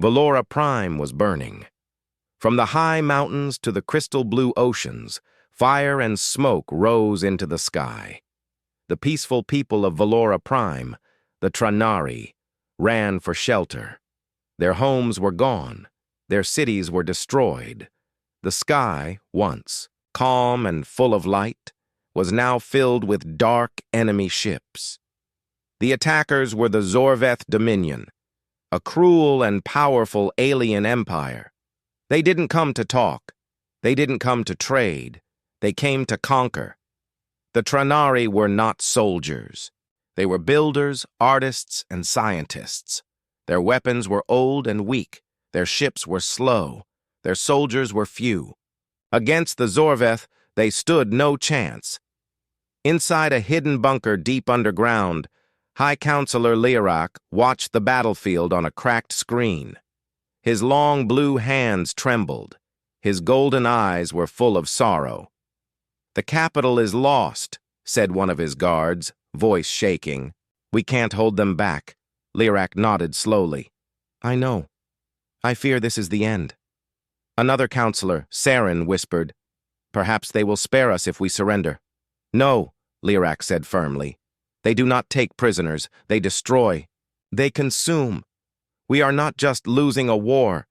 Valora Prime was burning. From the high mountains to the crystal blue oceans, fire and smoke rose into the sky. The peaceful people of Valora Prime, the Tranari, ran for shelter. Their homes were gone. Their cities were destroyed. The sky, once calm and full of light, was now filled with dark enemy ships. The attackers were the Zorveth Dominion, a cruel and powerful alien empire. They didn't come to talk. They didn't come to trade. They came to conquer. The Tranari were not soldiers. They were builders, artists, and scientists. Their weapons were old and weak. Their ships were slow. Their soldiers were few. Against the Zorveth, they stood no chance. Inside a hidden bunker deep underground, High Counselor Lirak watched the battlefield on a cracked screen. His long blue hands trembled. His golden eyes were full of sorrow. "The capital is lost," said one of his guards, voice shaking. "We can't hold them back." Lirak nodded slowly. "I know. I fear this is the end." Another counselor, Saren, whispered, "Perhaps they will spare us if we surrender." "No," Lirak said firmly. "They do not take prisoners. They destroy. They consume. We are not just losing a war.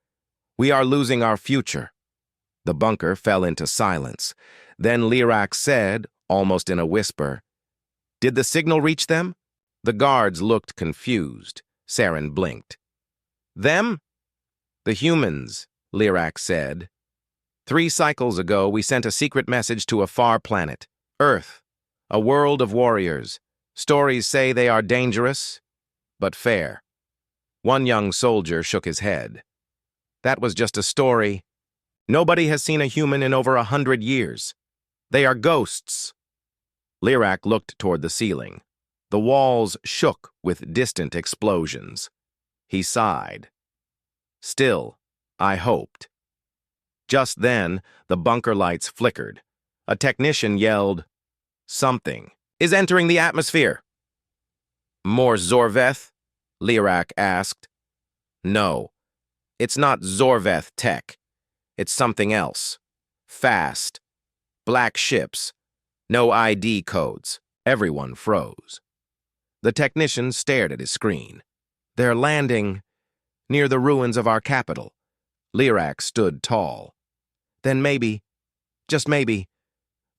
We are losing our future." The bunker fell into silence. Then Lirak said, almost in a whisper, "Did the signal reach them?" The guards looked confused. Saren blinked. "Them?" "The humans," Lirak said. "3 cycles ago, we sent a secret message to a far planet, Earth, a world of warriors. Stories say they are dangerous, but fair." One young soldier shook his head. "That was just a story. Nobody has seen a human in over 100 years. They are ghosts." Lirak looked toward the ceiling. The walls shook with distant explosions. He sighed. "Still, I hoped." Just then, the bunker lights flickered. A technician yelled, "Something is entering the atmosphere." "More Zorveth?" Lirak asked. "No, it's not Zorveth tech. It's something else. Fast. Black ships. No ID codes." Everyone froze. The technician stared at his screen. "They're landing near the ruins of our capital." Lirak stood tall. "Then maybe, just maybe,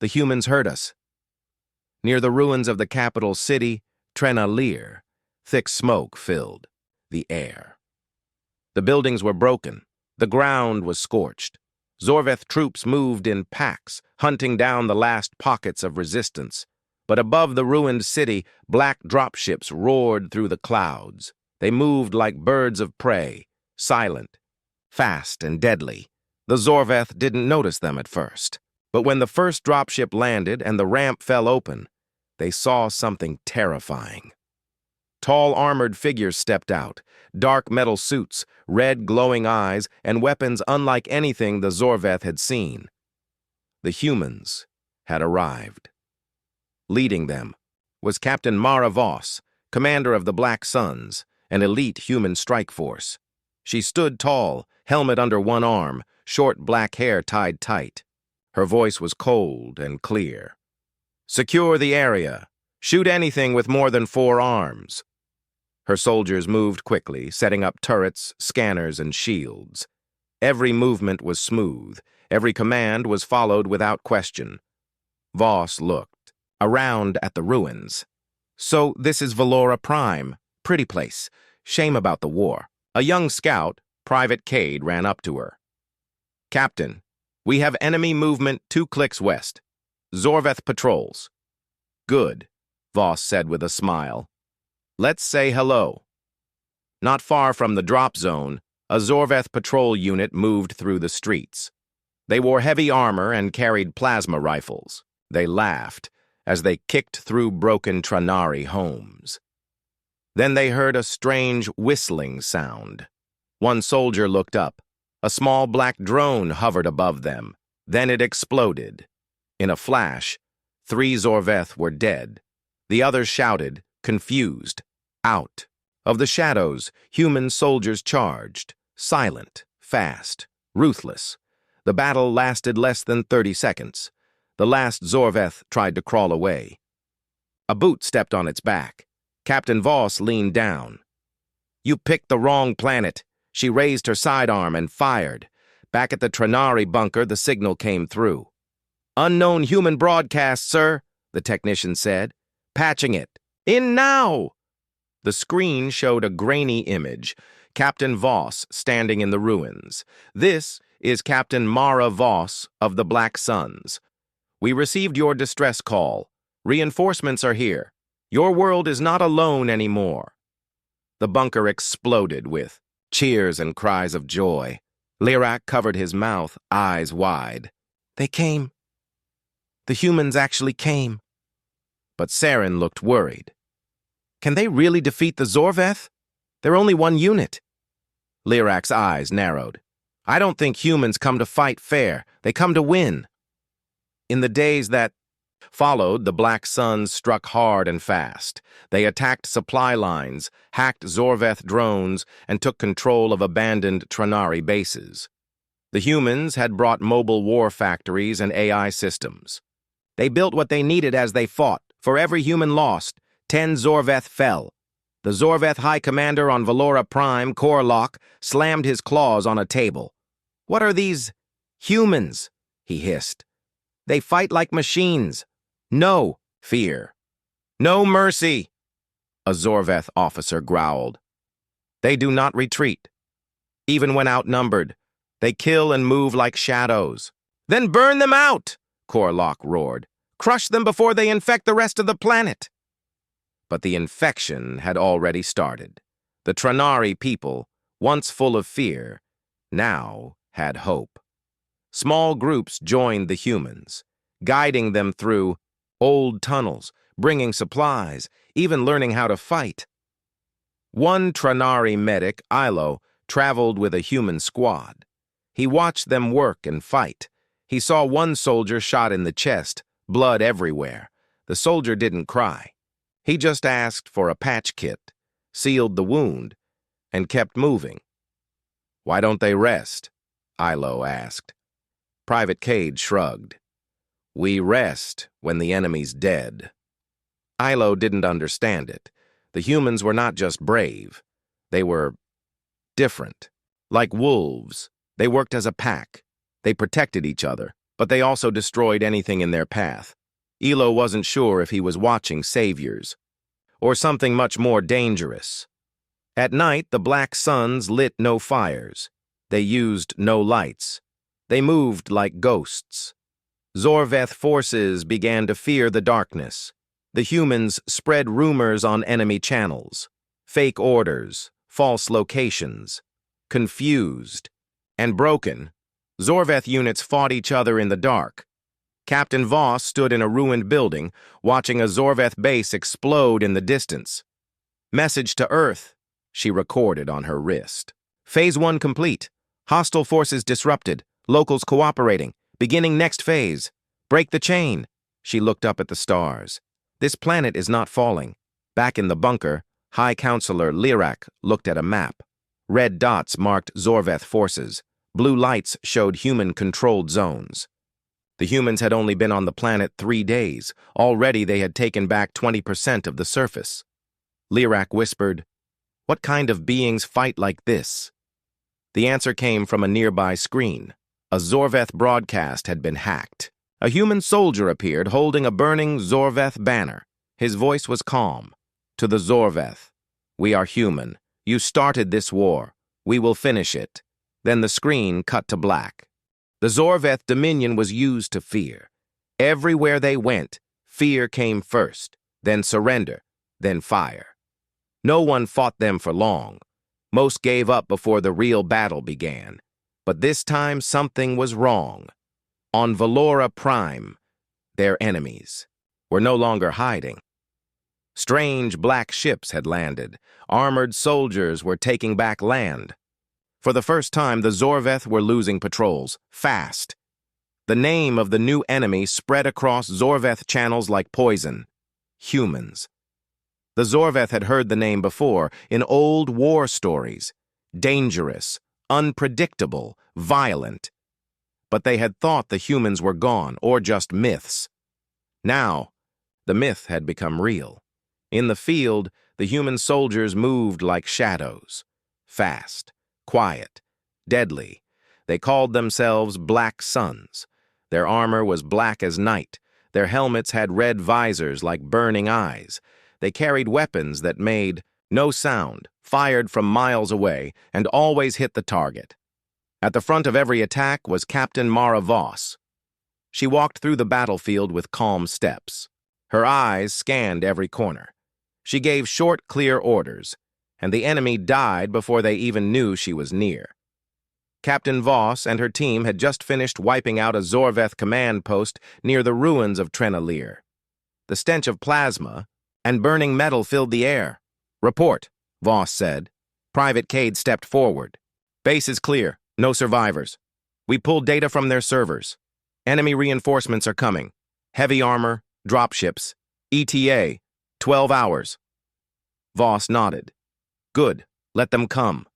the humans heard us." Near the ruins of the capital city, Trenalir, thick smoke filled the air. The buildings were broken. The ground was scorched. Zorveth troops moved in packs, hunting down the last pockets of resistance. But above the ruined city, black dropships roared through the clouds. They moved like birds of prey, silent, fast and deadly. The Zorveth didn't notice them at first. But when the first dropship landed and the ramp fell open, they saw something terrifying. Tall armored figures stepped out, dark metal suits, red glowing eyes, and weapons unlike anything the Zorveth had seen. The humans had arrived. Leading them was Captain Mara Voss, commander of the Black Suns, an elite human strike force. She stood tall, helmet under one arm, short black hair tied tight. Her voice was cold and clear. "Secure the area. Shoot anything with more than 4 arms." Her soldiers moved quickly, setting up turrets, scanners, and shields. Every movement was smooth. Every command was followed without question. Voss looked around at the ruins. "So this is Valora Prime. Pretty place. Shame about the war." A young scout, Private Cade, ran up to her. "Captain, we have enemy movement 2 clicks west. Zorveth patrols." "Good," Voss said with a smile. "Let's say hello." Not far from the drop zone, a Zorveth patrol unit moved through the streets. They wore heavy armor and carried plasma rifles. They laughed as they kicked through broken Tranari homes. Then they heard a strange whistling sound. One soldier looked up. A small black drone hovered above them. Then it exploded. In a flash, 3 Zorveth were dead. The others shouted, confused, "Out!" Of the shadows, human soldiers charged. Silent, fast, ruthless. The battle lasted less than 30 seconds. The last Zorveth tried to crawl away. A boot stepped on its back. Captain Voss leaned down. "You picked the wrong planet." She raised her sidearm and fired. Back at the Tranari bunker, the signal came through. "Unknown human broadcast, sir," the technician said. "Patching it. In now!" The screen showed a grainy image. Captain Voss standing in the ruins. "This is Captain Mara Voss of the Black Suns. We received your distress call. Reinforcements are here. Your world is not alone anymore." The bunker exploded with cheers and cries of joy. Lirak covered his mouth, eyes wide. "They came. The humans actually came." But Saren looked worried. "Can they really defeat the Zorveth? They're only one unit." Lirak's eyes narrowed. "I don't think humans come to fight fair. They come to win." In the days that followed, the Black Suns struck hard and fast. They attacked supply lines, hacked Zorveth drones, and took control of abandoned Tranari bases. The humans had brought mobile war factories and AI systems. They built what they needed as they fought. For every human lost, 10 Zorveth fell. The Zorveth High Commander on Valora Prime, Korlok, slammed his claws on a table. "What are these humans?" he hissed. "They fight like machines. No fear. No mercy," a Zorveth officer growled. "They do not retreat. Even when outnumbered, they kill and move like shadows." "Then burn them out," Korlok roared. "Crush them before they infect the rest of the planet." But the infection had already started. The Tranari people, once full of fear, now had hope. Small groups joined the humans, guiding them through old tunnels, bringing supplies, even learning how to fight. One Tranari medic, Ilo, traveled with a human squad. He watched them work and fight. He saw one soldier shot in the chest, blood everywhere. The soldier didn't cry. He just asked for a patch kit, sealed the wound, and kept moving. "Why don't they rest?" Ilo asked. Private Cade shrugged. "We rest when the enemy's dead." Ilo didn't understand it. The humans were not just brave. They were different. Like wolves, they worked as a pack. They protected each other, but they also destroyed anything in their path. Ilo wasn't sure if he was watching saviors, or something much more dangerous. At night, the Black Suns lit no fires. They used no lights. They moved like ghosts. Zorveth forces began to fear the darkness. The humans spread rumors on enemy channels, fake orders, false locations. Confused and broken, Zorveth units fought each other in the dark. Captain Voss stood in a ruined building, watching a Zorveth base explode in the distance. "Message to Earth," she recorded on her wrist. "Phase 1 complete. Hostile forces disrupted. Locals cooperating. Beginning next phase. Break the chain." She looked up at the stars. "This planet is not falling." Back in the bunker, High Counselor Lirak looked at a map. Red dots marked Zorveth forces. Blue lights showed human-controlled zones. The humans had only been on the planet 3 days. Already they had taken back 20% of the surface. Lirak whispered, "What kind of beings fight like this?" The answer came from a nearby screen. A Zorveth broadcast had been hacked. A human soldier appeared holding a burning Zorveth banner. His voice was calm. "To the Zorveth, we are human. You started this war. We will finish it." Then the screen cut to black. The Zorveth Dominion was used to fear. Everywhere they went, fear came first, then surrender, then fire. No one fought them for long. Most gave up before the real battle began. But this time something was wrong. On Valora Prime, their enemies were no longer hiding. Strange black ships had landed. Armored soldiers were taking back land. For the first time, the Zorveth were losing patrols, fast. The name of the new enemy spread across Zorveth channels like poison. Humans. The Zorveth had heard the name before in old war stories. Dangerous, unpredictable, violent. But they had thought the humans were gone, or just myths. Now, the myth had become real. In the field, the human soldiers moved like shadows. Fast, quiet, deadly. They called themselves Black Suns. Their armor was black as night. Their helmets had red visors like burning eyes. They carried weapons that made no sound, fired from miles away, and always hit the target. At the front of every attack was Captain Mara Voss. She walked through the battlefield with calm steps. Her eyes scanned every corner. She gave short, clear orders, and the enemy died before they even knew she was near. Captain Voss and her team had just finished wiping out a Zorveth command post near the ruins of Trenalir. The stench of plasma and burning metal filled the air. "Report," Voss said. Private Cade stepped forward. "Base is clear. No survivors. We pulled data from their servers. Enemy reinforcements are coming. Heavy armor, dropships. ETA, 12 hours. Voss nodded. "Good. Let them come."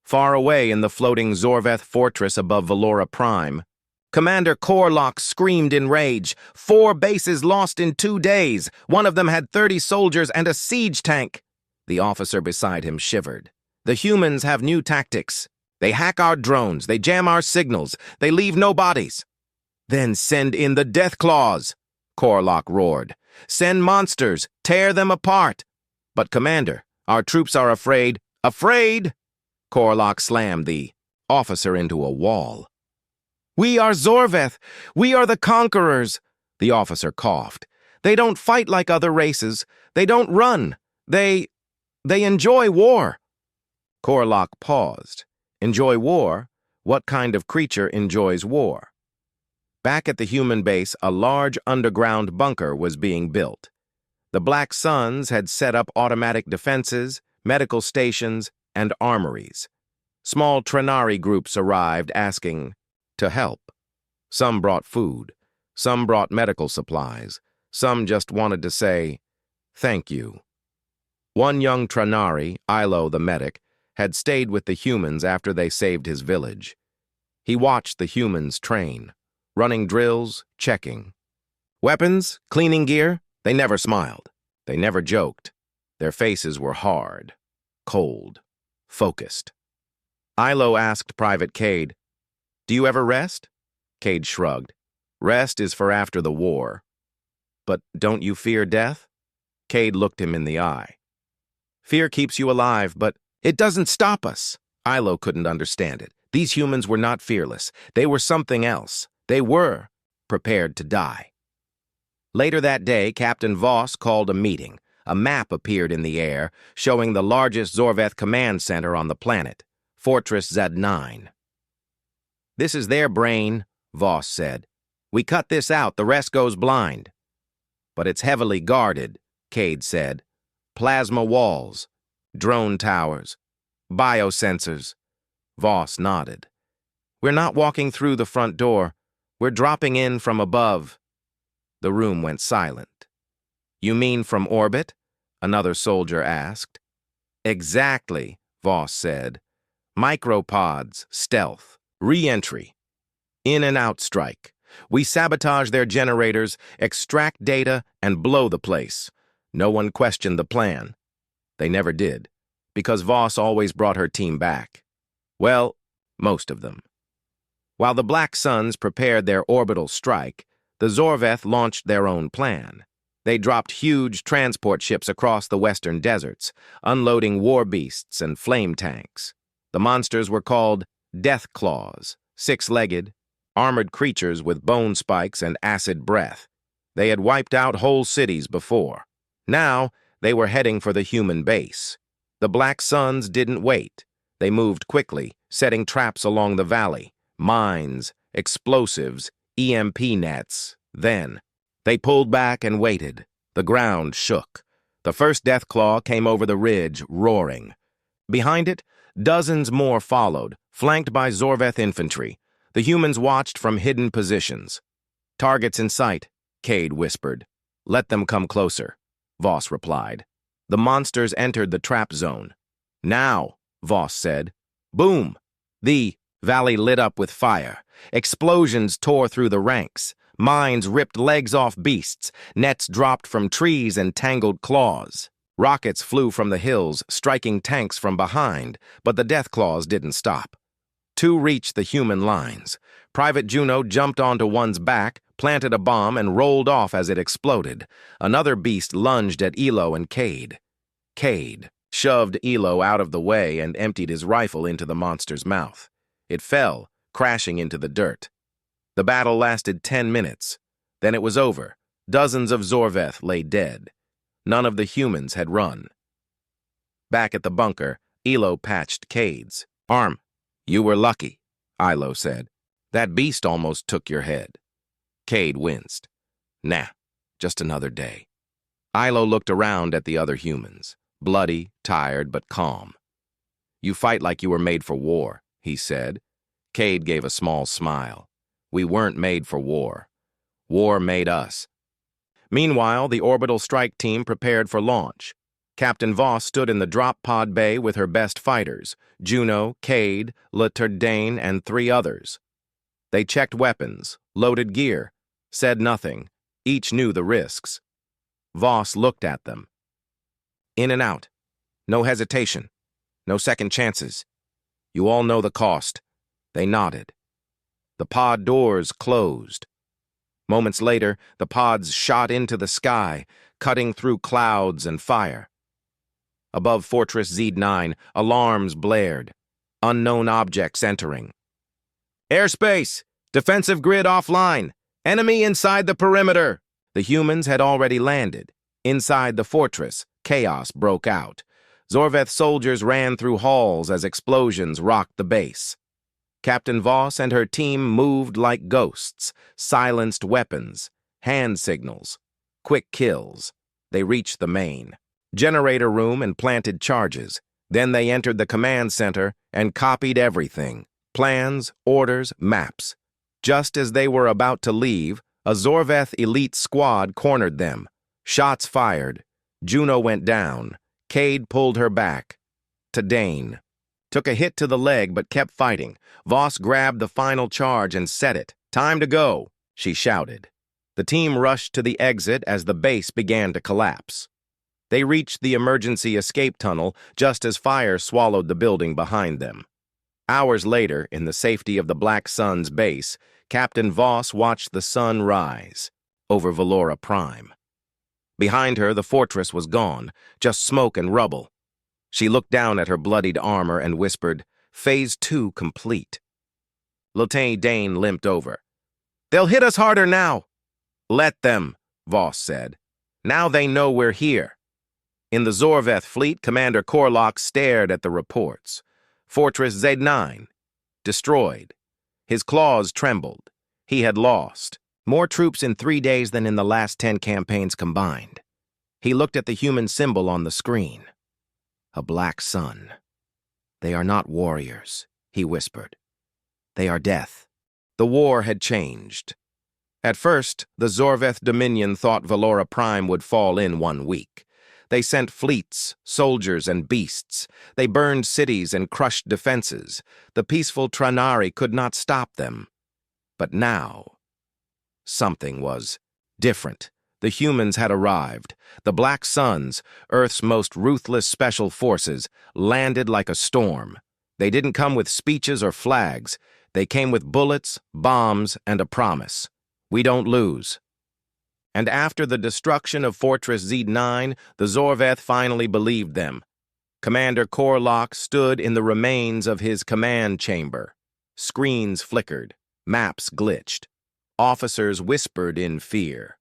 Far away in the floating Zorveth fortress above Valora Prime, Commander Korlok screamed in rage. 4 bases lost in 2 days. One of them had 30 soldiers and a siege tank. The officer beside him shivered. "The humans have new tactics. They hack our drones, they jam our signals, they leave no bodies." "Then send in the death claws," Korlok roared. "Send monsters, tear them apart." "But Commander, our troops are afraid." "Afraid?" Korlok slammed the officer into a wall. "We are Zorveth. We are the conquerors," the officer coughed. "They don't fight like other races. They don't run. They enjoy war." Korlok paused. Enjoy war? What kind of creature enjoys war? Back at the human base, a large underground bunker was being built. The Black Suns had set up automatic defenses, medical stations, and armories. Small Trenari groups arrived asking to help. Some brought food. Some brought medical supplies. Some just wanted to say, "Thank you." One young Trenari, Ilo the medic, had stayed with the humans after they saved his village. He watched the humans train, running drills, checking. Weapons, cleaning gear, they never smiled. They never joked. Their faces were hard, cold, focused. Ilo asked Private Cade, "Do you ever rest?" Cade shrugged. "Rest is for after the war." "But don't you fear death?" Cade looked him in the eye. "Fear keeps you alive, but it doesn't stop us." Ilo couldn't understand it. These humans were not fearless. They were something else. They were prepared to die. Later that day, Captain Voss called a meeting. A map appeared in the air, showing the largest Zorveth command center on the planet, Fortress Z9. "This is their brain," Voss said. "We cut this out, the rest goes blind." "But it's heavily guarded," Cade said. "Plasma walls, drone towers, biosensors." Voss nodded. "We're not walking through the front door. We're dropping in from above." The room went silent. "You mean from orbit?" another soldier asked. "Exactly," Voss said. "Micropods, stealth, re-entry, in and out strike. We sabotage their generators, extract data, and blow the place. No one questioned the plan. They never did, because Voss always brought her team back. Well, most of them. While the Black Suns prepared their orbital strike, the Zorveth launched their own plan. They dropped huge transport ships across the western deserts, unloading war beasts and flame tanks. The monsters were called Death Claws, 6-legged, armored creatures with bone spikes and acid breath. They had wiped out whole cities before. Now, they were heading for the human base. The Black Suns didn't wait. They moved quickly, setting traps along the valley, mines, explosives, EMP nets. Then, they pulled back and waited. The ground shook. The first Deathclaw came over the ridge, roaring. Behind it, dozens more followed, flanked by Zorveth infantry. The humans watched from hidden positions. "Targets in sight," Cade whispered. "Let them come closer," Voss replied. The monsters entered the trap zone. "Now," Voss said. Boom! The valley lit up with fire. Explosions tore through the ranks. Mines ripped legs off beasts. Nets dropped from trees and tangled claws. Rockets flew from the hills, striking tanks from behind, but the death claws didn't stop. Two reached the human lines. Private Juno jumped onto one's back, planted a bomb, and rolled off as it exploded. Another beast lunged at Elo and Cade. Cade shoved Elo out of the way and emptied his rifle into the monster's mouth. It fell, crashing into the dirt. The battle lasted 10 minutes. Then it was over. Dozens of Zorveth lay dead. None of the humans had run. Back at the bunker, Elo patched Cade's arm. "You were lucky," Ilo said. "That beast almost took your head." Cade winced. "Nah, just another day." Ilo looked around at the other humans, bloody, tired, but calm. "You fight like you were made for war," he said. Cade gave a small smile. "We weren't made for war. War made us." Meanwhile, the orbital strike team prepared for launch. Captain Voss stood in the drop pod bay with her best fighters, Juno, Cade, Laturdane, and 3 others. They checked weapons, loaded gear, said nothing. Each knew the risks. Voss looked at them. "In and out. No hesitation. No second chances. You all know the cost." They nodded. The pod doors closed. Moments later, the pods shot into the sky, cutting through clouds and fire. Above Fortress Z9, alarms blared. Unknown objects entering. "Airspace! Defensive grid offline! Enemy inside the perimeter!" The humans had already landed. Inside the fortress, chaos broke out. Zorveth soldiers ran through halls as explosions rocked the base. Captain Voss and her team moved like ghosts, silenced weapons, hand signals, quick kills. They reached the main generator room and planted charges. Then they entered the command center and copied everything: plans, orders, maps. Just as they were about to leave, a Zorveth elite squad cornered them. Shots fired. Juno went down. Cade pulled her back. Tadane took a hit to the leg but kept fighting. Voss grabbed the final charge and set it. "Time to go," she shouted. The team rushed to the exit as the base began to collapse. They reached the emergency escape tunnel just as fire swallowed the building behind them. Hours later, in the safety of the Black Sun's base, Captain Voss watched the sun rise over Valora Prime. Behind her, the fortress was gone, just smoke and rubble. She looked down at her bloodied armor and whispered, "Phase 2 complete." Laturdane limped over. "They'll hit us harder now." "Let them," Voss said. "Now they know we're here." In the Zorveth fleet, Commander Korlock stared at the reports. Fortress Z9, destroyed. His claws trembled. He had lost. More troops in 3 days than in the last 10 campaigns combined. He looked at the human symbol on the screen. A black sun. "They are not warriors," he whispered. "They are death." The war had changed. At first, the Zorveth Dominion thought Valora Prime would fall in 1 week. They sent fleets, soldiers, and beasts. They burned cities and crushed defenses. The peaceful Tranari could not stop them. But now, something was different. The humans had arrived. The Black Suns, Earth's most ruthless special forces, landed like a storm. They didn't come with speeches or flags. They came with bullets, bombs, and a promise. "We don't lose." And after the destruction of Fortress Z9, the Zorveth finally believed them. Commander Korlock stood in the remains of his command chamber. Screens flickered. Maps glitched. Officers whispered in fear.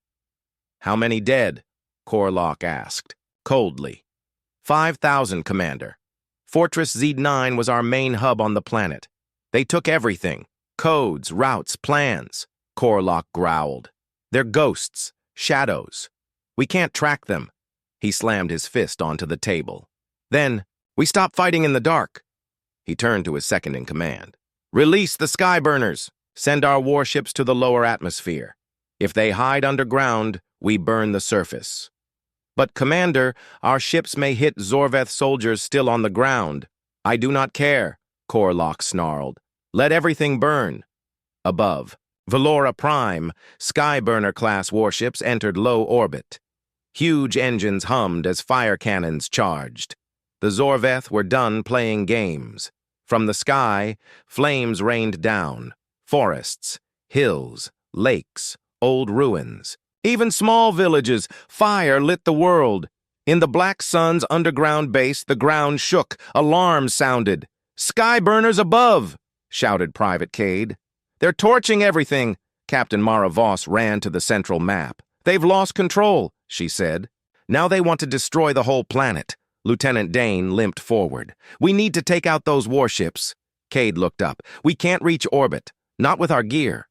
"How many dead?" Korlock asked, coldly. 5,000, Commander. Fortress Z9 was our main hub on the planet. They took everything. Codes, routes, plans. Korlock growled. "They're ghosts, shadows. We can't track them." He slammed his fist onto the table. "Then, we stop fighting in the dark." He turned to his second-in-command. "Release the Skyburners. Send our warships to the lower atmosphere. If they hide underground, we burn the surface." "But, Commander, our ships may hit Zorveth soldiers still on the ground." "I do not care. Corlock snarled. Let everything burn. Above, Valora Prime, Skyburner-class warships entered low orbit. Huge engines hummed as fire cannons charged. The Zorveth were done playing games. From the sky, flames rained down. Forests, hills, lakes, old ruins. Even small villages, fire lit the world. In the Black Sun's underground base, the ground shook. Alarms sounded. "Skyburners above!" shouted Private Cade. "They're torching everything." Captain Mara Voss ran to the central map. "They've lost control," she said. "Now they want to destroy the whole planet." Lieutenant Dane limped forward. "We need to take out those warships." Cade looked up. "We can't reach orbit. Not with our gear."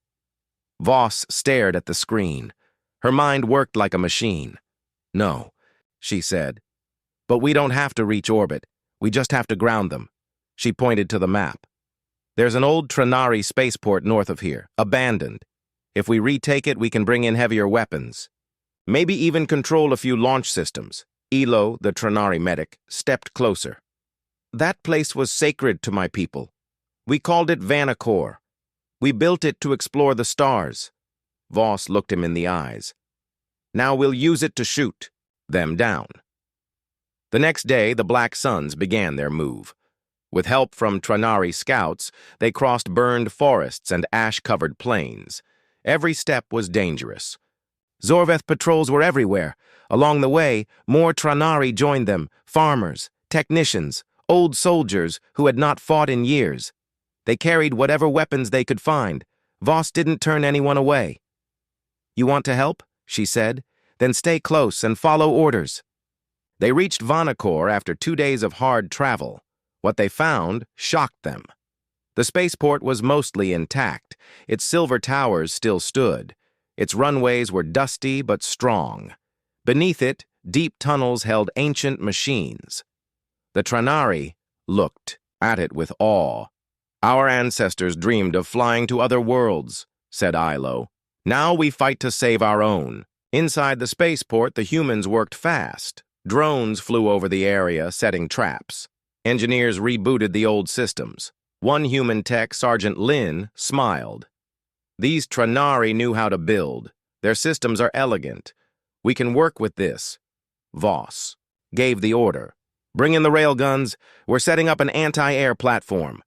Voss stared at the screen. Her mind worked like a machine. "No," she said. "But we don't have to reach orbit. We just have to ground them." She pointed to the map. "There's an old Tranari spaceport north of here, abandoned. If we retake it, we can bring in heavier weapons. Maybe even control a few launch systems." Elo, the Tranari medic, stepped closer. "That place was sacred to my people. We called it Vanacor. We built it to explore the stars." Voss looked him in the eyes. "Now we'll use it to shoot them down." The next day, the Black Suns began their move. With help from Tranari scouts, they crossed burned forests and ash-covered plains. Every step was dangerous. Zorveth patrols were everywhere. Along the way, more Tranari joined them, farmers, technicians, old soldiers who had not fought in years. They carried whatever weapons they could find. Voss didn't turn anyone away. "You want to help?" she said. "Then stay close and follow orders." They reached Vanacor after 2 days of hard travel. What they found shocked them. The spaceport was mostly intact. Its silver towers still stood. Its runways were dusty but strong. Beneath it, deep tunnels held ancient machines. The Tranari looked at it with awe. "Our ancestors dreamed of flying to other worlds," said Ilo. "Now we fight to save our own." Inside the spaceport, the humans worked fast. Drones flew over the area, setting traps. Engineers rebooted the old systems. One human tech, Sergeant Lin, smiled. "These Tranari knew how to build. Their systems are elegant. We can work with this." Voss gave the order. "Bring in the railguns. We're setting up an anti-air platform."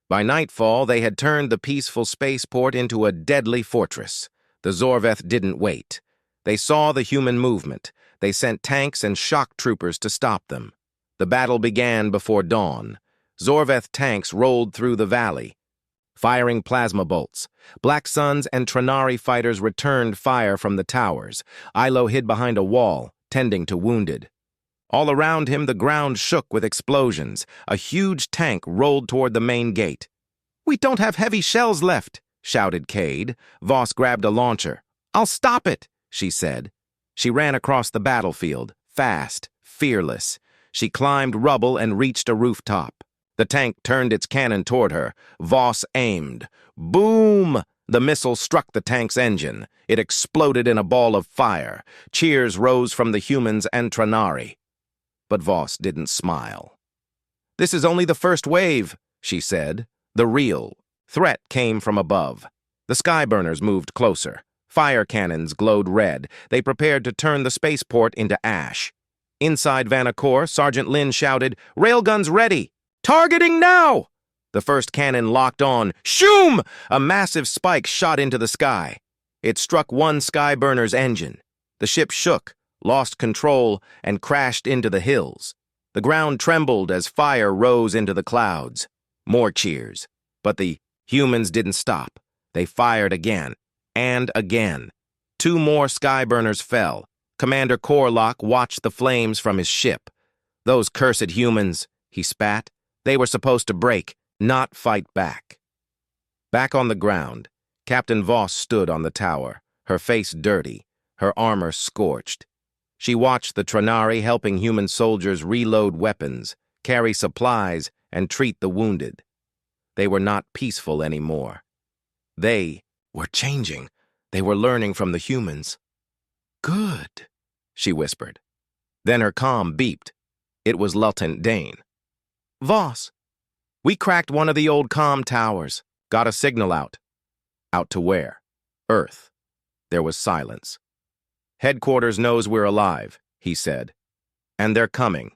By nightfall, they had turned the peaceful spaceport into a deadly fortress. The Zorveth didn't wait. They saw the human movement. They sent tanks and shock troopers to stop them. The battle began before dawn. Zorveth tanks rolled through the valley, firing plasma bolts. Black Suns and Tranari fighters returned fire from the towers. Ilo hid behind a wall, tending to wounded. All around him, the ground shook with explosions. A huge tank rolled toward the main gate. "We don't have heavy shells left," shouted Cade. Voss grabbed a launcher. "I'll stop it," she said. She ran across the battlefield, fast, fearless. She climbed rubble and reached a rooftop. The tank turned its cannon toward her. Voss aimed. Boom! The missile struck the tank's engine. It exploded in a ball of fire. Cheers rose from the humans and Tranari. But Voss didn't smile. "This is only the first wave," she said. The real threat came from above. The skyburners moved closer. Fire cannons glowed red. They prepared to turn the spaceport into ash. Inside Vanacor, Sergeant Lin shouted, "Railguns ready! Targeting now!" The first cannon locked on. Shoom! A massive spike shot into the sky. It struck one Skyburner's engine. The ship shook, lost control, and crashed into the hills. The ground trembled as fire rose into the clouds. More cheers. But the humans didn't stop. They fired again, and again. 2 more Skyburners fell. Commander Corlock watched the flames from his ship. "Those cursed humans," he spat. "They were supposed to break, not fight back." Back on the ground, Captain Voss stood on the tower, her face dirty, her armor scorched. She watched the Tranari helping human soldiers reload weapons, carry supplies, and treat the wounded. They were not peaceful anymore. They were changing. They were learning from the humans. "Good," she whispered. Then her comm beeped. It was Lieutenant Dane. "Voss, We cracked one of the old comm towers. Got a signal out. Out to where? Earth. There was silence. Headquarters knows we're alive, he said. And they're coming.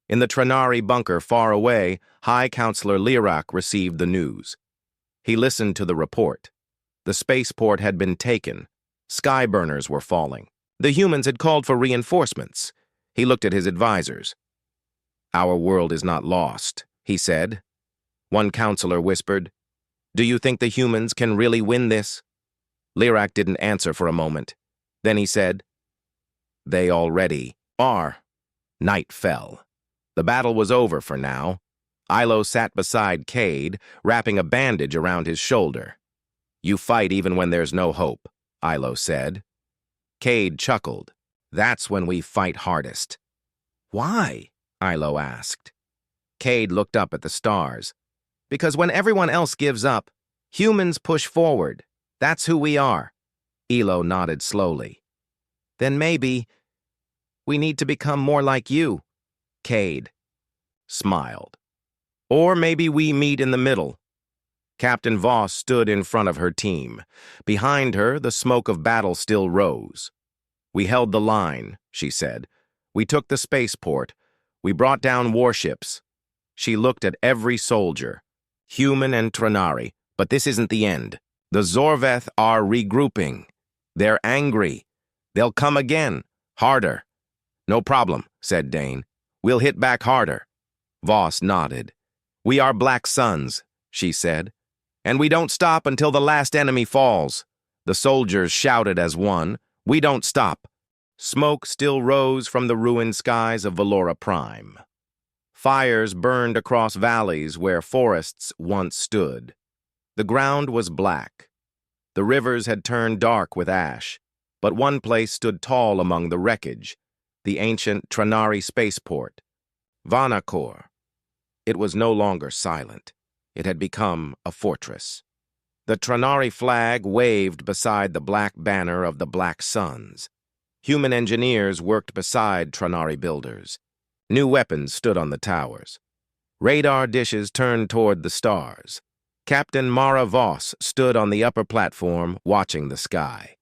In the Tranari bunker far away, High Counselor Lirak received the news. He listened to the report. The spaceport had been taken. Skyburners were falling. The humans had called for reinforcements. He looked at his advisors. Our world is not lost, he said. One counselor whispered, Do you think the humans can really win this? Lirak didn't answer for a moment. Then he said, They already are. Night fell. The battle was over for now. Ilo sat beside Cade, wrapping a bandage around his shoulder. You fight even when there's no hope, Ilo said. Cade chuckled. That's when we fight hardest. Why? Ilo asked. Cade looked up at the stars. Because when everyone else gives up, humans push forward. That's who we are. Ilo nodded slowly. Then maybe we need to become more like you. Cade smiled. Or maybe we meet in the middle. Captain Voss stood in front of her team. Behind her, the smoke of battle still rose. We held the line, she said. We took the spaceport. We brought down warships. She looked at every soldier, human and Tranari, but this isn't the end. The Zorveth are regrouping. They're angry. They'll come again, harder. No problem, said Dane. We'll hit back harder. Voss nodded. We are Black Suns, she said. And we don't stop until the last enemy falls. The soldiers shouted as one. We don't stop. Smoke still rose from the ruined skies of Valora Prime. Fires burned across valleys where forests once stood. The ground was black. The rivers had turned dark with ash, but one place stood tall among the wreckage, the ancient Tranari spaceport, Vanakor. It was no longer silent. It had become a fortress. The Tranari flag waved beside the black banner of the Black Suns. Human engineers worked beside Tranari builders. New weapons stood on the towers. Radar dishes turned toward the stars. Captain Mara Voss stood on the upper platform, watching the sky.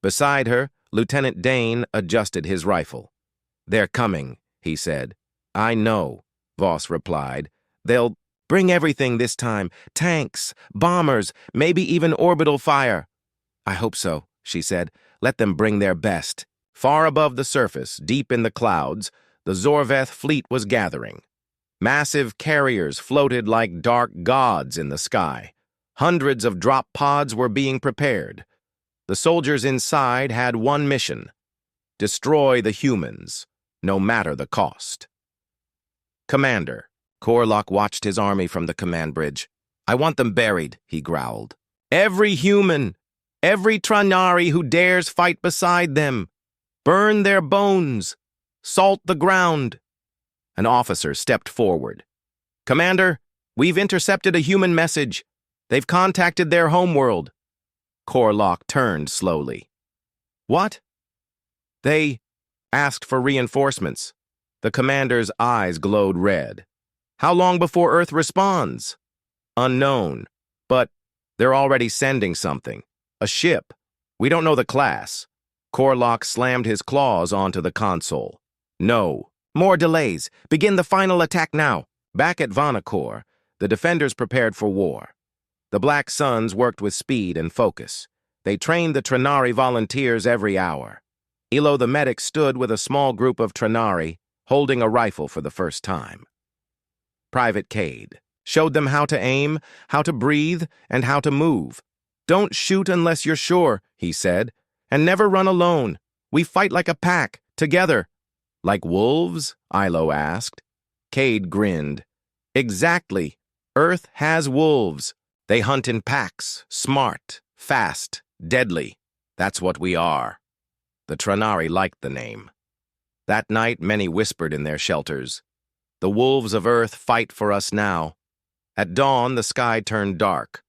Beside her, Lieutenant Dane adjusted his rifle. They're coming, he said. I know, Voss replied. They'll bring everything this time. Tanks, bombers, maybe even orbital fire. I hope so, she said. Let them bring their best. Far above the surface, deep in the clouds, the Zorveth fleet was gathering. Massive carriers floated like dark gods in the sky. Hundreds of drop pods were being prepared. The soldiers inside had one mission: destroy the humans, no matter the cost. Commander. Korlok watched his army from the command bridge. I want them buried, he growled. Every human, every Tranari who dares fight beside them. Burn their bones. Salt the ground. An officer stepped forward. Commander, we've intercepted a human message. They've contacted their homeworld. Korlok turned slowly. What? They asked for reinforcements. The commander's eyes glowed red. How long before Earth responds? Unknown. But they're already sending something. A ship. We don't know the class. Korlok slammed his claws onto the console. No. More delays. Begin the final attack now. Back at Vanakor, the defenders prepared for war. The Black Suns worked with speed and focus. They trained the Tranari volunteers every hour. Ilo the medic stood with a small group of Tranari, holding a rifle for the first time. Private Cade showed them how to aim, how to breathe, and how to move. Don't shoot unless you're sure, he said, and never run alone. We fight like a pack, together. Like wolves? Ilo asked. Cade grinned. Exactly. Earth has wolves. They hunt in packs, smart, fast, deadly. That's what we are. The Tranari liked the name. That night, many whispered in their shelters. The wolves of Earth fight for us now. At dawn, the sky turned dark.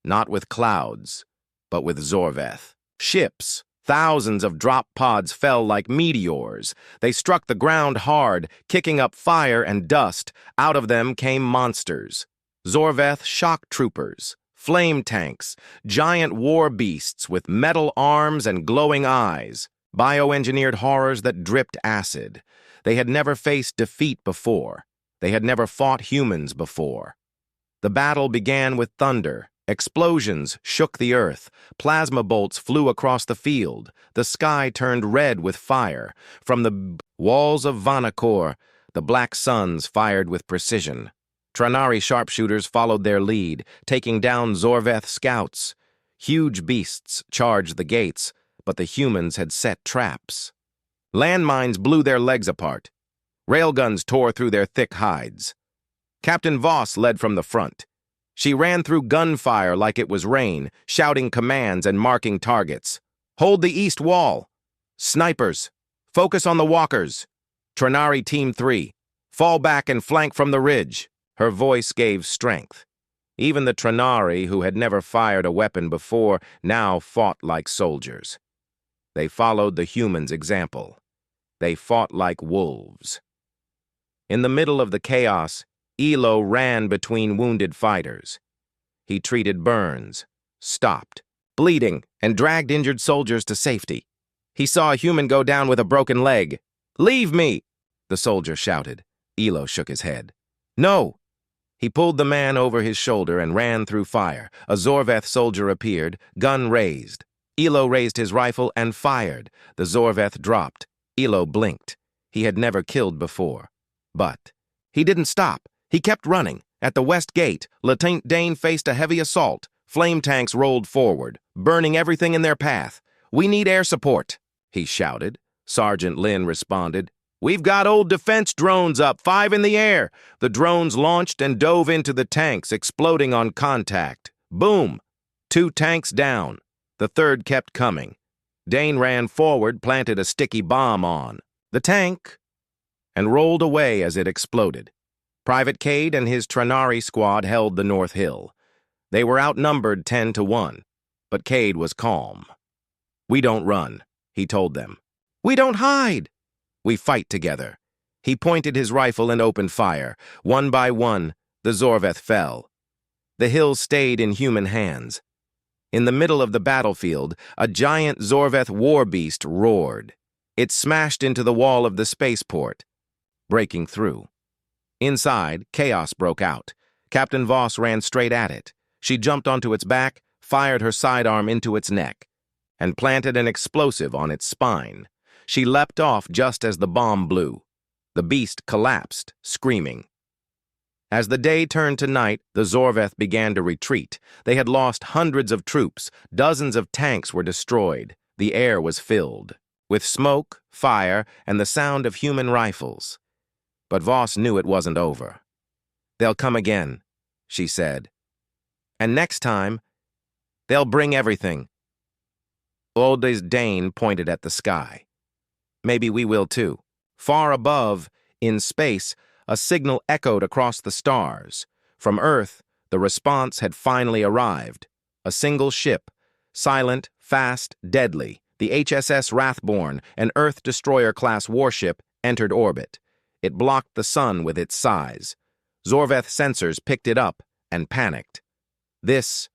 Not with clouds, but with Zorveth. Ships, thousands of drop pods fell like meteors. They struck the ground hard, kicking up fire and dust. Out of them came monsters. Zorveth shock troopers, flame tanks, giant war beasts with metal arms and glowing eyes, bioengineered horrors that dripped acid. They had never faced defeat before. They had never fought humans before. The battle began with thunder. Explosions shook the earth. Plasma bolts flew across the field. The sky turned red with fire. From the walls of Vanakor, the black suns fired with precision. Tranari sharpshooters followed their lead, taking down Zorveth scouts. Huge beasts charged the gates, but the humans had set traps. Landmines blew their legs apart. Railguns tore through their thick hides. Captain Voss led from the front. She ran through gunfire like it was rain, shouting commands and marking targets. Hold the east wall. Snipers. Focus on the walkers. Tranari Team 3. Fall back and flank from the ridge. Her voice gave strength. Even the Tranari, who had never fired a weapon before, now fought like soldiers. They followed the humans' example. They fought like wolves. In the middle of the chaos, Elo ran between wounded fighters. He treated burns, stopped, bleeding, and dragged injured soldiers to safety. He saw a human go down with a broken leg. "Leave me!" the soldier shouted. Elo shook his head. "No!" He pulled the man over his shoulder and ran through fire. A Zorveth soldier appeared, gun raised. Elo raised his rifle and fired. The Zorveth dropped. Elo blinked. He had never killed before. But he didn't stop. He kept running. At the west gate, Lieutenant Dane faced a heavy assault. Flame tanks rolled forward, burning everything in their path. "We need air support," he shouted. Sergeant Lynn responded. "We've got old defense drones up, 5 in the air." The drones launched and dove into the tanks, exploding on contact. Boom! 2 tanks down. The third kept coming. Dane ran forward, planted a sticky bomb on the tank, and rolled away as it exploded. Private Cade and his Tranari squad held the North Hill. They were outnumbered 10-1, but Cade was calm. "We don't run," he told them. "We don't hide. We fight together." He pointed his rifle and opened fire. One by one, the Zorveth fell. The hill stayed in human hands. In the middle of the battlefield, a giant Zorveth war beast roared. It smashed into the wall of the spaceport, breaking through. Inside, chaos broke out. Captain Voss ran straight at it. She jumped onto its back, fired her sidearm into its neck, and planted an explosive on its spine. She leapt off just as the bomb blew. The beast collapsed, screaming. As the day turned to night, the Zorveth began to retreat. They had lost hundreds of troops. Dozens of tanks were destroyed. The air was filled with smoke, fire, and the sound of human rifles. But Voss knew it wasn't over. "They'll come again," she said. "And next time, they'll bring everything." Old Dane pointed at the sky. "Maybe we will too." Far above, in space, a signal echoed across the stars. From Earth, the response had finally arrived. A single ship, silent, fast, deadly, the HSS Wrathborn, an Earth Destroyer-class warship, entered orbit. It blocked the sun with its size. Zorveth sensors picked it up and panicked. This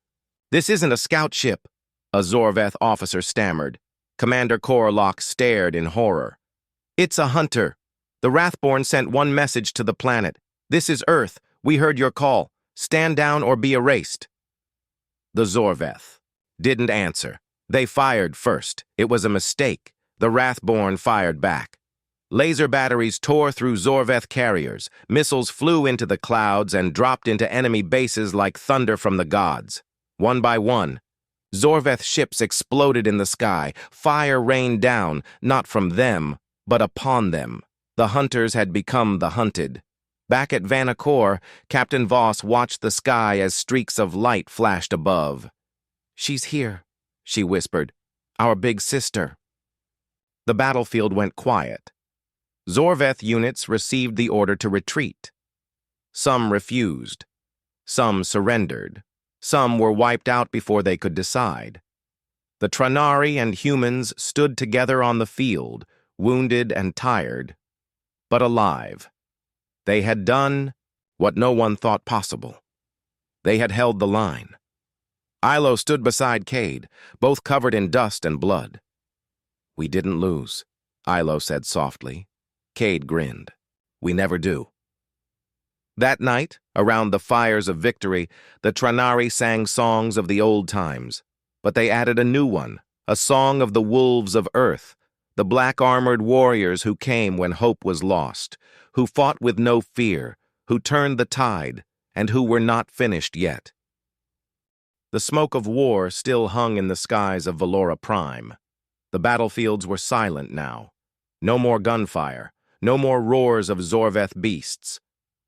isn't a scout ship," a Zorveth officer stammered. Commander Korlock stared in horror. "It's a hunter. The Wrathborn sent one message to the planet. 'This is Earth. We heard your call. Stand down or be erased.'" The Zorveth didn't answer. They fired first. It was a mistake. The Wrathborn fired back. Laser batteries tore through Zorveth carriers. Missiles flew into the clouds and dropped into enemy bases like thunder from the gods. One by one, Zorveth ships exploded in the sky. Fire rained down, not from them, but upon them. The hunters had become the hunted. Back at Vanakor, Captain Voss watched the sky as streaks of light flashed above. "She's here," she whispered. "Our big sister." The battlefield went quiet. Zorveth units received the order to retreat. Some refused. Some surrendered. Some were wiped out before they could decide. The Tranari and humans stood together on the field, wounded and tired, but alive. They had done what no one thought possible. They had held the line. Ilo stood beside Cade, both covered in dust and blood. "We didn't lose," Ilo said softly. Cade grinned. "We never do." That night, around the fires of victory, the Tranari sang songs of the old times, but they added a new one, a song of the wolves of earth, the black-armored warriors who came when hope was lost, who fought with no fear, who turned the tide, and who were not finished yet. The smoke of war still hung in the skies of Valora Prime. The battlefields were silent now. No more gunfire, no more roars of Zorveth beasts.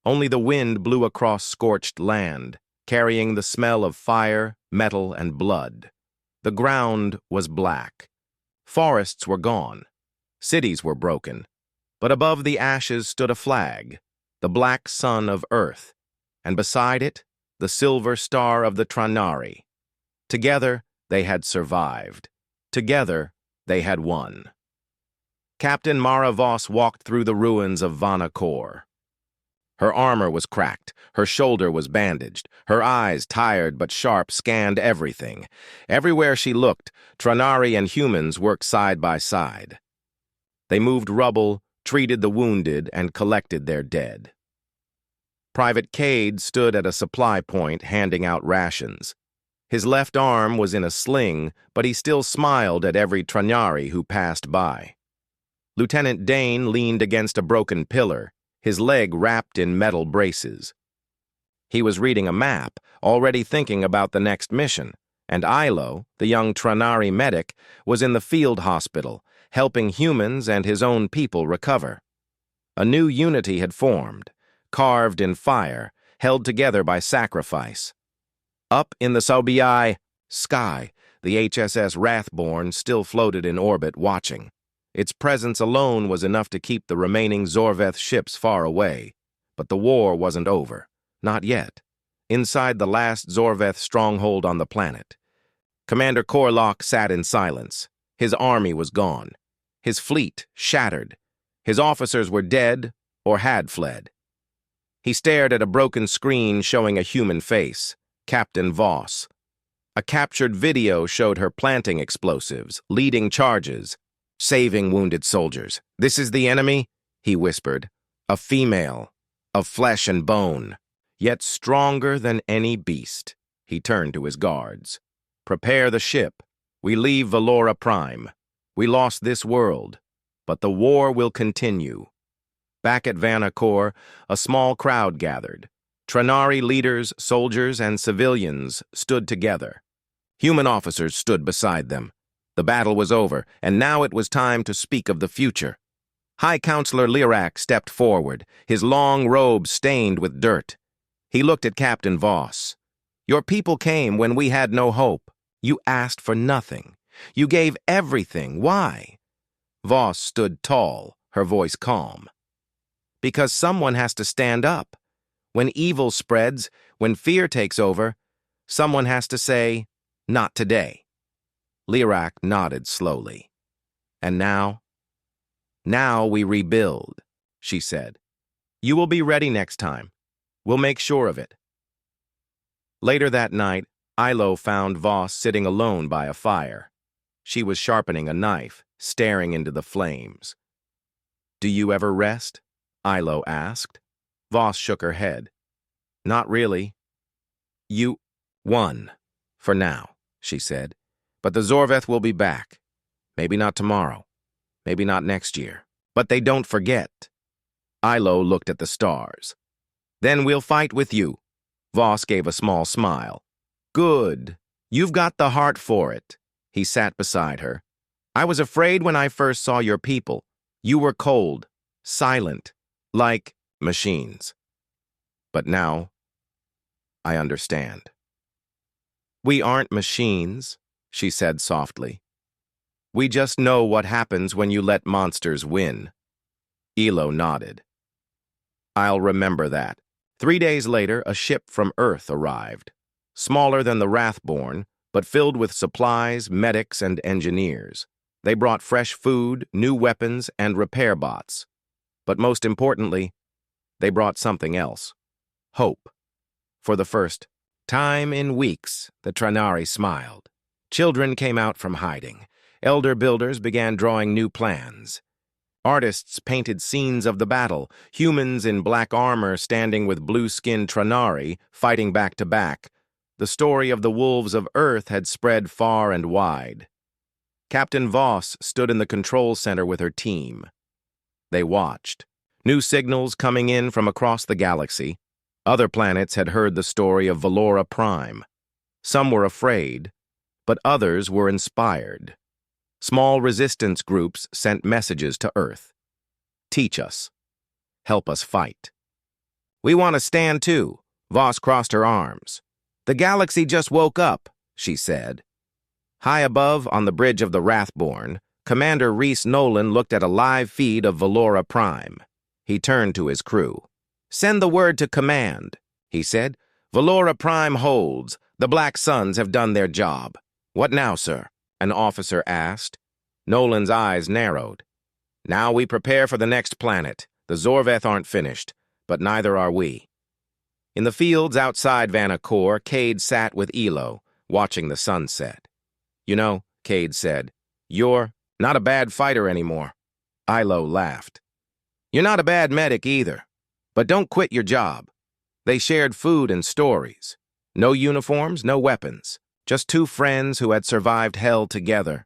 Only the wind blew across scorched land, carrying the smell of fire, metal, and blood. The ground was black. Forests were gone. Cities were broken. But above the ashes stood a flag, the black sun of Earth, and beside it, the silver star of the Tranari. Together, they had survived. Together, they had won. Captain Mara Voss walked through the ruins of Vana Kor. Her armor was cracked, her shoulder was bandaged, her eyes, tired but sharp, scanned everything. Everywhere she looked, Tranari and humans worked side by side. They moved rubble, treated the wounded, and collected their dead. Private Cade stood at a supply point handing out rations. His left arm was in a sling, but he still smiled at every Tranari who passed by. Lieutenant Dane leaned against a broken pillar, his leg wrapped in metal braces. He was reading a map, already thinking about the next mission, and Ilo, the young Tranari medic, was in the field hospital, helping humans and his own people recover. A new unity had formed, carved in fire, held together by sacrifice. Up in the Sobiai sky, the HSS Wrathborn still floated in orbit watching. Its presence alone was enough to keep the remaining Zorveth ships far away. But the war wasn't over. Not yet. Inside the last Zorveth stronghold on the planet, Commander Korlock sat in silence. His army was gone. His fleet shattered. His officers were dead or had fled. He stared at a broken screen showing a human face, Captain Voss. A captured video showed her planting explosives, leading charges, saving wounded soldiers. "This is the enemy," he whispered. "A female, of flesh and bone, yet stronger than any beast." He turned to his guards. "Prepare the ship. We leave Valora Prime. We lost this world, but the war will continue." Back at Vana Kor, a small crowd gathered. Tranari leaders, soldiers, and civilians stood together. Human officers stood beside them. The battle was over, and now it was time to speak of the future. High Counselor Lirak stepped forward, his long robe stained with dirt. He looked at Captain Voss. "Your people came when we had no hope. You asked for nothing. You gave everything. Why?" Voss stood tall, her voice calm. "Because someone has to stand up. When evil spreads, when fear takes over, someone has to say, 'Not today.'" Lirak nodded slowly. "And now?" "Now we rebuild," she said. "You will be ready next time. We'll make sure of it." Later that night, Ilo found Voss sitting alone by a fire. She was sharpening a knife, staring into the flames. "Do you ever rest?" Ilo asked. Voss shook her head. "Not really." "You won, for now," she said. "But the Zorveth will be back. Maybe not tomorrow. Maybe not next year. But they don't forget." Ilo looked at the stars. "Then we'll fight with you." Voss gave a small smile. "Good. You've got the heart for it." He sat beside her. "I was afraid when I first saw your people. You were cold, silent, like machines. But now, I understand." "We aren't machines," she said softly. "We just know what happens when you let monsters win." Ilo nodded. "I'll remember that." 3 days later, a ship from Earth arrived. Smaller than the Wrathborn, but filled with supplies, medics, and engineers. They brought fresh food, new weapons, and repair bots. But most importantly, they brought something else. Hope. For the first Time in weeks, the Tranari smiled. Children came out from hiding. Elder builders began drawing new plans. Artists painted scenes of the battle, humans in black armor standing with blue-skinned Tranari, fighting back to back. The story of the wolves of Earth had spread far and wide. Captain Voss stood in the control center with her team. They watched. New signals coming in from across the galaxy. Other planets had heard the story of Valora Prime. Some were afraid, but others were inspired. Small resistance groups sent messages to Earth. Teach us. Help us fight. We want to stand too. Voss crossed her arms. The galaxy just woke up, she said. High above, on the bridge of the Wrathborn, Commander Reese Nolan looked at a live feed of Valora Prime. He turned to his crew. Send the word to command, he said. Valora Prime holds. The Black Suns have done their job. What now, sir? An officer asked. Nolan's eyes narrowed. Now we prepare for the next planet. The Zorveth aren't finished, but neither are we. In the fields outside Vanacor, Cade sat with Elo, watching the sunset. You know, Cade said, you're not a bad fighter anymore. Ilo laughed. You're not a bad medic either, but don't quit your job. They shared food and stories. No uniforms, no weapons. Just two friends who had survived hell together.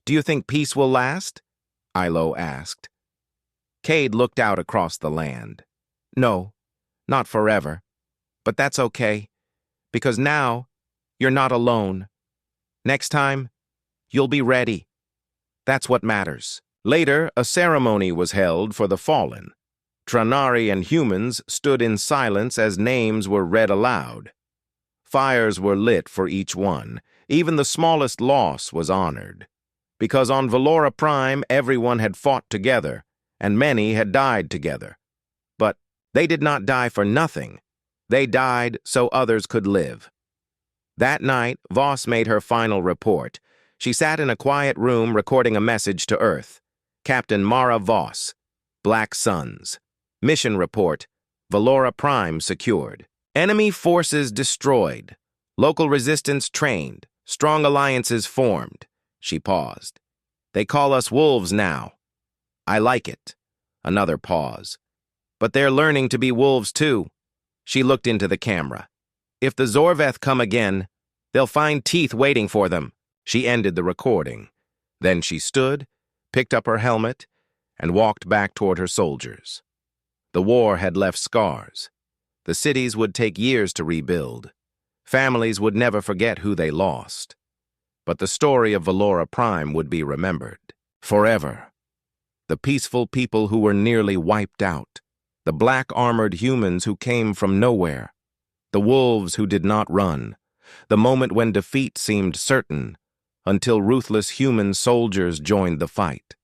Do you think peace will last? Ilo asked. Cade looked out across the land. No, not forever. But that's okay, because now you're not alone. Next time, you'll be ready. That's what matters. Later, a ceremony was held for the fallen. Tranari and humans stood in silence as names were read aloud. Fires were lit for each one. Even the smallest loss was honored. Because on Valora Prime, everyone had fought together, and many had died together. But they did not die for nothing. They died so others could live. That night, Voss made her final report. She sat in a quiet room recording a message to Earth. Captain Mara Voss, Black Suns. Mission report, Valora Prime secured. Enemy forces destroyed. Local resistance trained. Strong alliances formed. She paused. They call us wolves now. I like it. Another pause. But they're learning to be wolves too. She looked into the camera. If the Zorveth come again, they'll find teeth waiting for them. She ended the recording. Then she stood, picked up her helmet, and walked back toward her soldiers. The war had left scars. The cities would take years to rebuild. Families would never forget who they lost. But the story of Valora Prime would be remembered. Forever. The peaceful people who were nearly wiped out. The black-armored humans who came from nowhere. The wolves who did not run. The moment when defeat seemed certain, until ruthless human soldiers joined the fight.